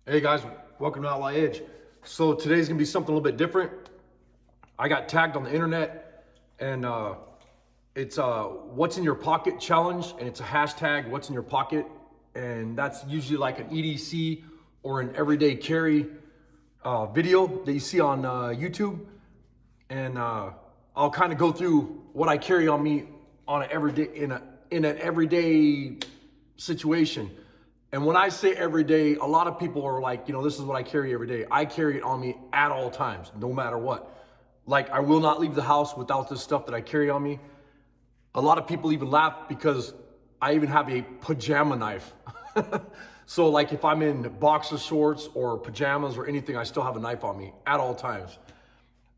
Hey guys, welcome to Outlaw Edge. So today's gonna be something a little bit different. I got tagged on the internet and it's what's in your pocket challenge, and it's a hashtag what's in your pocket, and that's usually like an EDC or an everyday carry video that you see on YouTube. And I'll kind of go through what I carry on me on an everyday in an everyday situation. And when I say every day, a lot of people are like, this is what I carry every day. I carry it on me at all times, no matter what. Like, I will not leave the house without this stuff that I carry on me. A lot of people even laugh because I even have a pajama knife. So like if I'm in boxer shorts or pajamas or anything, I still have a knife on me at all times.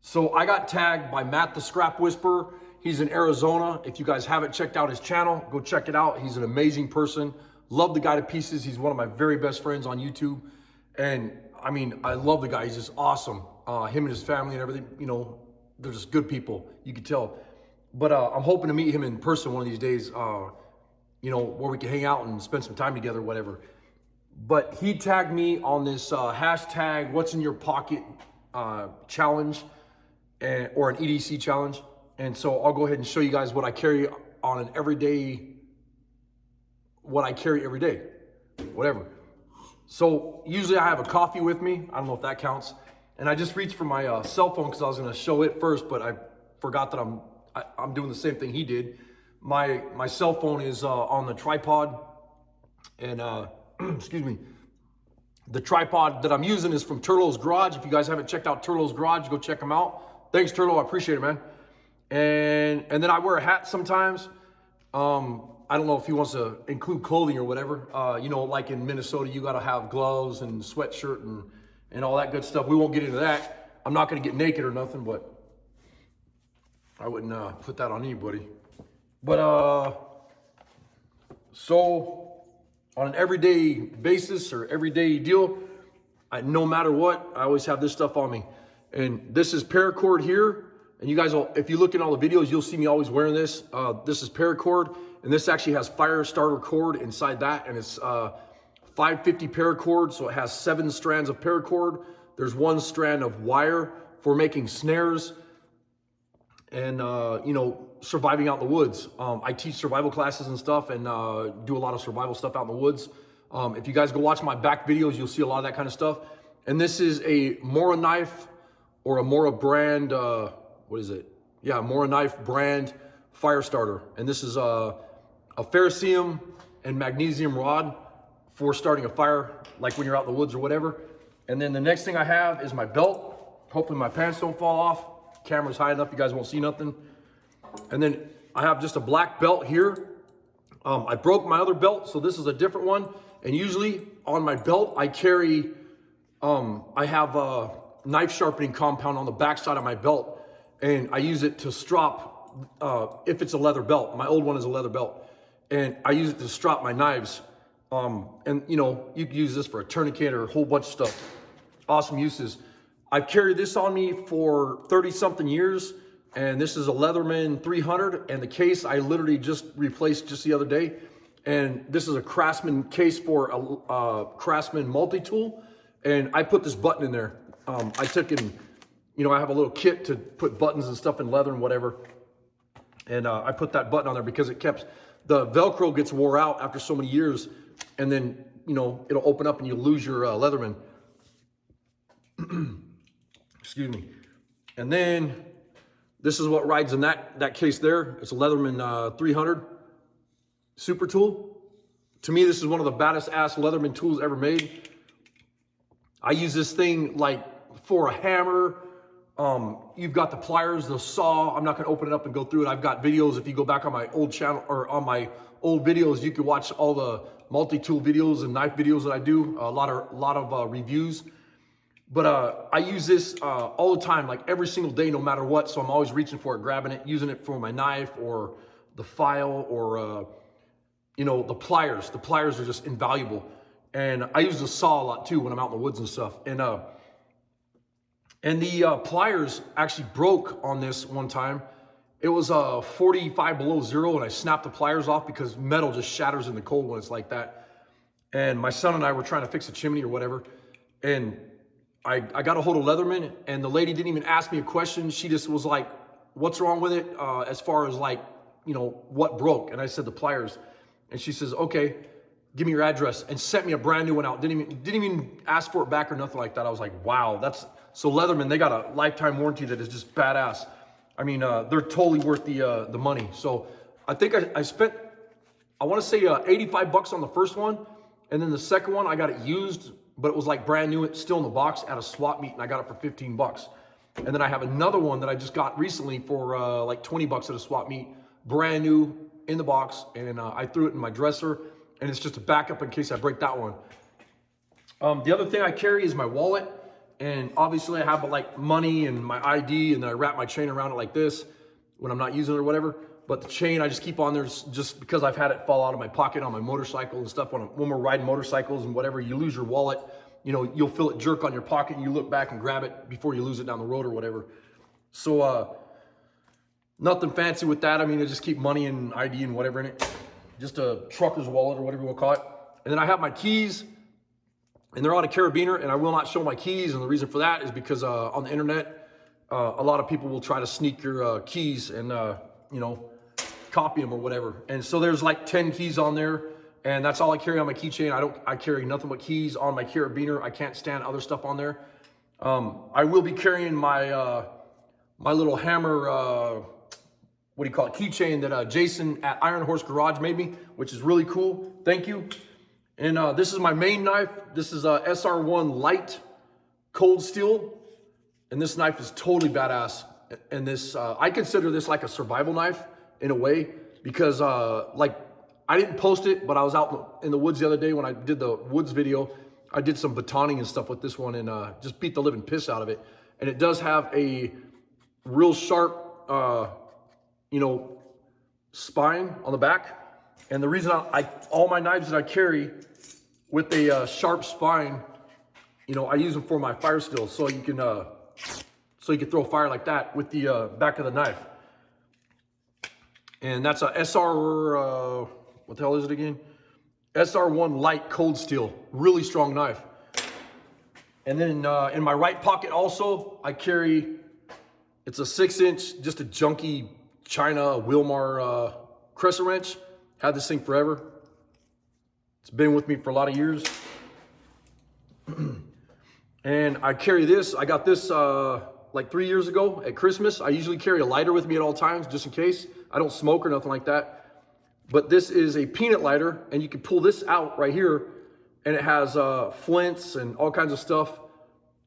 So I got tagged by Matt the Scrap Whisperer. He's in Arizona. If you guys haven't checked out his channel, go check it out. He's an amazing person. Love the guy to pieces. He's one of my very best friends on YouTube. And I mean, I love the guy. He's just awesome. Him and his family and everything, they're just good people. You can tell. But I'm hoping to meet him in person one of these days, where we can hang out and spend some time together, whatever. But he tagged me on this hashtag, what's in your pocket challenge, or an EDC challenge. And so I'll go ahead and show you guys what I carry on an everyday, what I carry every day, whatever. So usually I have a coffee with me. I don't know if that counts. And I just reached for my cell phone because I was gonna show it first, but I forgot that I'm doing the same thing he did. My cell phone is on the tripod, and excuse me. The tripod that I'm using is from TURLOS Garage. If you guys haven't checked out TURLOS Garage, go check them out. Thanks, Turlo, I appreciate it, man. And then I wear a hat sometimes. I don't know if he wants to include clothing or whatever. Like in Minnesota, you got to have gloves and sweatshirt and all that good stuff. We won't get into that. I'm not going to get naked or nothing, but I wouldn't put that on anybody. But so on an everyday basis or everyday deal, no matter what, I always have this stuff on me. And this is Paracord here. And you guys, if you look in all the videos, you'll see me always wearing this. This is Paracord, and this actually has fire starter cord inside that, and it's 550 paracord, so it has 7 strands of paracord. There's 1 strand of wire for making snares and surviving out in the woods. I teach survival classes and stuff, and do a lot of survival stuff out in the woods. If you guys go watch my back videos, you'll see a lot of that kind of stuff. And this is a Mora knife, or a Mora brand. What is it? Yeah, Mora knife brand fire starter. And this is a ferrocerium and magnesium rod for starting a fire, like when you're out in the woods or whatever. And then the next thing I have is my belt. Hopefully my pants don't fall off. Camera's high enough, you guys won't see nothing. And then I have just a black belt here. I broke my other belt, so this is a different one. And usually on my belt, I carry, I have a knife sharpening compound on the back side of my belt. And I use it to strop, if it's a leather belt. My old one is a leather belt. And I use it to strop my knives. And you can use this for a tourniquet or a whole bunch of stuff. Awesome uses. I've carried this on me for 30 something years. And this is a Leatherman 300. And the case I literally just replaced just the other day. And this is a Craftsman case for a Craftsman multi-tool. And I put this button in there. I took and I have a little kit to put buttons and stuff in leather and whatever. And I put that button on there because the Velcro gets wore out after so many years. And then, it'll open up and you lose your Leatherman. Excuse me. And then this is what rides in that case there. It's a Leatherman 300 super tool. To me, this is one of the baddest ass Leatherman tools ever made. I use this thing like for a hammer. You've got the pliers, the saw. I'm not going to open it up and go through it. I've got videos. If you go back on my old channel or on my old videos, you can watch all the multi-tool videos and knife videos that I do. A lot of reviews. But I use this all the time, like every single day, no matter what. So I'm always reaching for it, grabbing it, using it for my knife or the file or the pliers. The pliers are just invaluable. And I use the saw a lot too when I'm out in the woods and stuff. And the pliers actually broke on this one time. It was 45 below zero, and I snapped the pliers off because metal just shatters in the cold when it's like that. And my son and I were trying to fix a chimney or whatever, And I got a hold of Leatherman, and the lady didn't even ask me a question. She just was like, what's wrong with it? As far as like, you know, what broke? And I said, the pliers. And she says, okay, give me your address, and sent me a brand new one out. Didn't even ask for it back or nothing like that. I was like, wow, that's, so Leatherman, they got a lifetime warranty that is just badass. I mean, they're totally worth the money. So I think I spent, I want to say 85 bucks on the first one. And then the second one, I got it used, but it was like brand new. It's still in the box at a swap meet, and I got it for 15 bucks. And then I have another one that I just got recently for like 20 bucks at a swap meet, brand new in the box. And I threw it in my dresser, and it's just a backup in case I break that one. The other thing I carry is my wallet. And obviously I have like money and my ID, and then I wrap my chain around it like this when I'm not using it or whatever. But the chain I just keep on there just because I've had it fall out of my pocket on my motorcycle and stuff. When we're riding motorcycles and whatever, you lose your wallet, you know, you'll feel it jerk on your pocket, and you look back and grab it before you lose it down the road or whatever. So nothing fancy with that. I mean, I just keep money and ID and whatever in it. Just a trucker's wallet or whatever you want to call it. And then I have my keys, and they're on a carabiner, and I will not show my keys. And the reason for that is because on the internet, a lot of people will try to sneak your keys and, you know, copy them or whatever. And so there's like 10 keys on there, and that's all I carry on my keychain. I carry nothing but keys on my carabiner. I can't stand other stuff on there. I will be carrying my, my little hammer, what do you call it, keychain that Jason at IRONHORSE Garage made me, which is really cool. Thank you. And this is my main knife. This is a SR1 light cold steel. And this knife is totally badass. And this, I consider this like a survival knife in a way, because like I didn't post it, but I was out in the woods the other day when I did the woods video. I did some batoning and stuff with this one, and just beat the living piss out of it. And it does have a real sharp, you know, spine on the back. And the reason all my knives that I carry with a sharp spine, you know, I use them for my fire skills, so you can throw fire like that with the back of the knife. And that's a SR, what the hell is it again? SR1 light cold steel, really strong knife. And then in my right pocket also, I carry, it's a 6-inch, just a junky China Wilmar crescent wrench. Had this thing forever. It's been with me for a lot of years. And I carry this. I got this like 3 years ago at Christmas. I usually carry a lighter with me at all times, just in case. I don't smoke or nothing like that. But this is a peanut lighter, and you can pull this out right here, and it has flints and all kinds of stuff.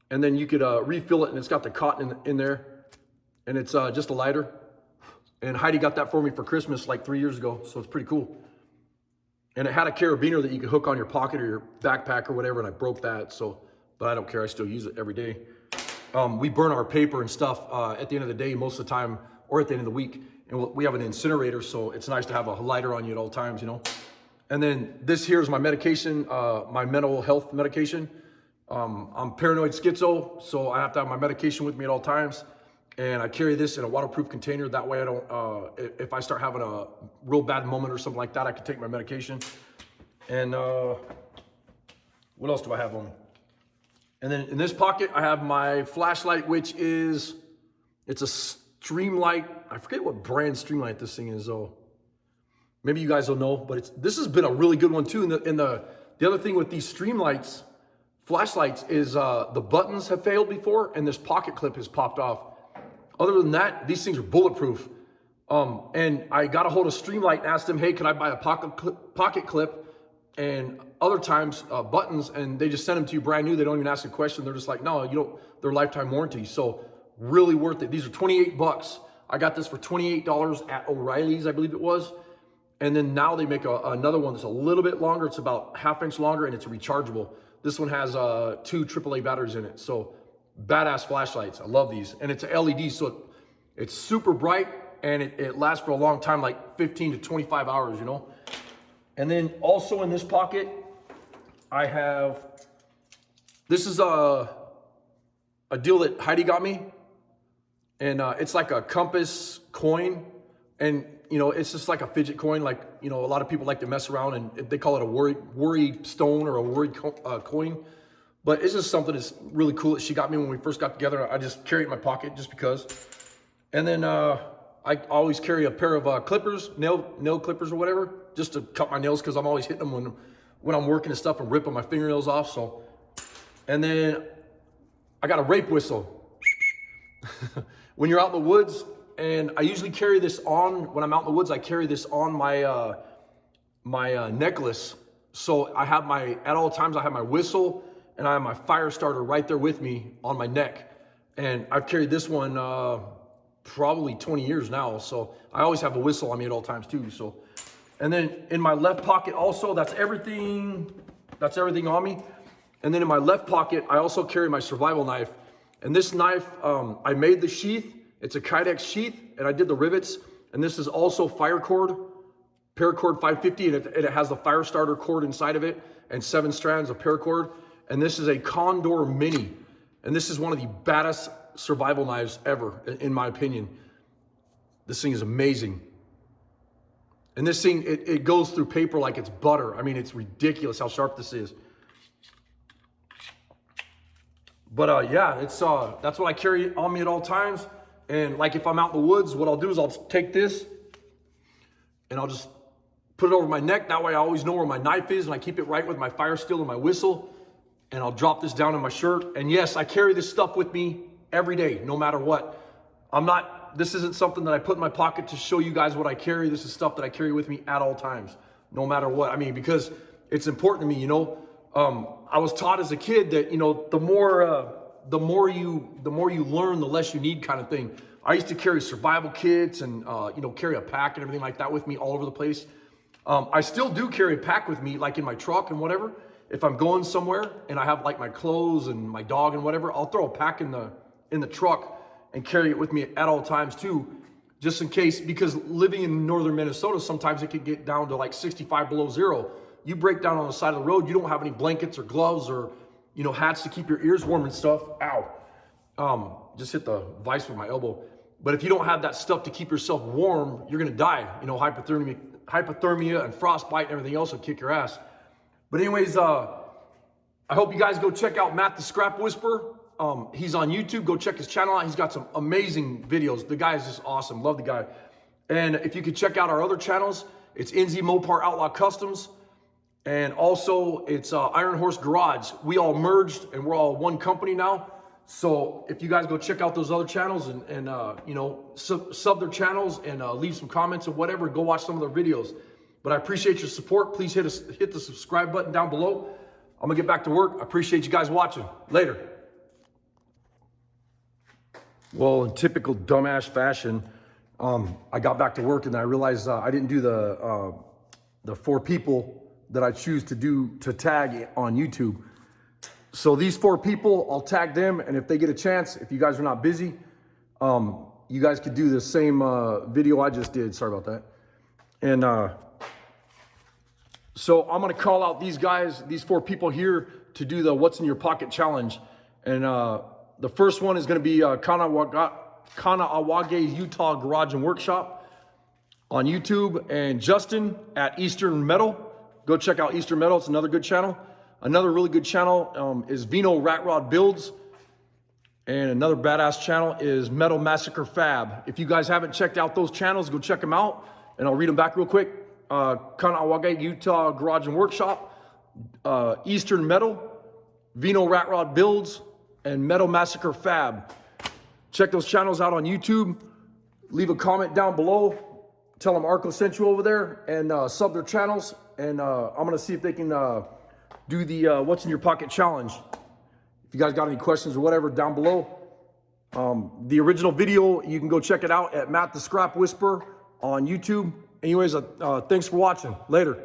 And then you could refill it, and it's got the cotton in there. And it's just a lighter. And Heidi got that for me for Christmas like 3 years ago, so it's pretty cool. And it had a carabiner that you could hook on your pocket or your backpack or whatever, and I broke that, so, but I don't care, I still use it every day. We burn our paper and stuff at the end of the day most of the time, or at the end of the week, and we have an incinerator, so it's nice to have a lighter on you at all times, you know. And then this here is my medication, my mental health medication. I'm paranoid schizo, so I have to have my medication with me at all times. And I carry this in a waterproof container. That way I don't, if I start having a real bad moment or something like that, I can take my medication. And what else do I have on me? And then in this pocket, I have my flashlight, which is, it's a Streamlight. I forget what brand Streamlight this thing is though. Maybe you guys don't know, but this has been a really good one too. And the other thing with these Streamlights, flashlights, is the buttons have failed before, and this pocket clip has popped off. Other than that, these things are bulletproof. And I got a hold of Streamlight and asked them, hey, can I buy a pocket clip? And other times, buttons, and they just send them to you brand new. They don't even ask a question. They're just like, no, you don't, they're lifetime warranty. So really worth it. These are 28 bucks. I got this for $28 at O'Reilly's, I believe it was. And then now they make another one that's a little bit longer. It's about ½ inch longer, and it's rechargeable. This one has 2 AAA batteries in it. So badass flashlights. I love these. And it's a LED, so it's super bright, and it lasts for a long time, like 15 to 25 hours, you know. And then also in this pocket, I have, this is a deal that Heidi got me. And it's like a compass coin. And, you know, it's just like a fidget coin. Like, you know, a lot of people like to mess around, and they call it a worry stone or a worried coin. But it's just something that's really cool that she got me when we first got together. I just carry it in my pocket just because. And then I always carry a pair of clippers, nail clippers or whatever, just to cut my nails because I'm always hitting them when I'm working and stuff and ripping my fingernails off. So, and then I got a rape whistle. When you're out in the woods, and I usually carry this on, when I'm out in the woods, I carry this on my, my necklace. So I have at all times I have my whistle and I have my fire starter right there with me on my neck. And I've carried this one probably 20 years now. So I always have a whistle on me at all times too. So, and then in my left pocket also, that's everything on me. And then in my left pocket, I also carry my survival knife. And this knife, I made the sheath. It's a Kydex sheath, and I did the rivets. And this is also Paracord 550, and it has the fire starter cord inside of it, and 7 strands of paracord. And this is a Condor Mini. And this is one of the baddest survival knives ever, in my opinion. This thing is amazing. And this thing, it goes through paper like it's butter. I mean, it's ridiculous how sharp this is. But yeah, that's what I carry on me at all times. And like if I'm out in the woods, what I'll do is I'll take this and I'll just put it over my neck. That way I always know where my knife is, and I keep it right with my fire steel and my whistle. And I'll drop this down in my shirt. And yes, I carry this stuff with me every day, no matter what. This isn't something that I put in my pocket to show you guys what I carry. This is stuff that I carry with me at all times, no matter what. I mean, because it's important to me, you know. I was taught as a kid that, you know, the more you learn, the less you need, kind of thing. I used to carry survival kits and, you know, carry a pack and everything like that with me all over the place. I still do carry a pack with me, like in my truck and whatever. If I'm going somewhere and I have like my clothes and my dog and whatever, I'll throw a pack in the truck and carry it with me at all times too, just in case, because living in northern Minnesota, sometimes it could get down to like 65 below zero. You break down on the side of the road, you don't have any blankets or gloves or, you know, hats to keep your ears warm and stuff. Ow. Just hit the vise with my elbow. But if you don't have that stuff to keep yourself warm, you're gonna die. You know, hypothermia and frostbite and everything else will kick your ass. But anyways, I hope you guys go check out Matt the Scrap Whisperer. He's on YouTube. Go check his channel out. He's got some amazing videos. The guy is just awesome. Love the guy. And if you could check out our other channels, it's NZMOPAR Outlaw Customs. And also it's IRONHORSE Garage. We all merged and we're all one company now. So if you guys go check out those other channels and you know, sub their channels and leave some comments or whatever, go watch some of their videos. But I appreciate your support. Please hit the subscribe button down below. I'm gonna get back to work. I appreciate you guys watching. Later. Well, in typical dumbass fashion, I got back to work and I realized I didn't do the 4 people that I choose to tag on YouTube. So these 4 people, I'll tag them, and if they get a chance, if you guys are not busy, you guys could do the same video I just did. Sorry about that. And so I'm gonna call out these guys, these 4 people here, to do the What's in Your Pocket challenge. And the first one is gonna be KAHNAWAKE Utah Garage and Workshop on YouTube, and Justin at Eastern Metal. Go check out Eastern Metal, it's another good channel. Another really good channel is VINO Rat Rod Builds. And another badass channel is Metal Massacre Fab. If you guys haven't checked out those channels, go check them out. And I'll read them back real quick. KAHNAWAKE Utah Garage and Workshop, Eastern Metal, VINO Rat Rod Builds, and Metal Massacre Fab. Check those channels out on YouTube. Leave a comment down below. Tell them Arco sent you over there, and sub their channels. And I'm gonna see if they can do the What's in Your Pocket challenge. If you guys got any questions or whatever, down below. The original video, you can go check it out at Matt the Scrap Whisperer on YouTube. Anyways, thanks for watching. Later.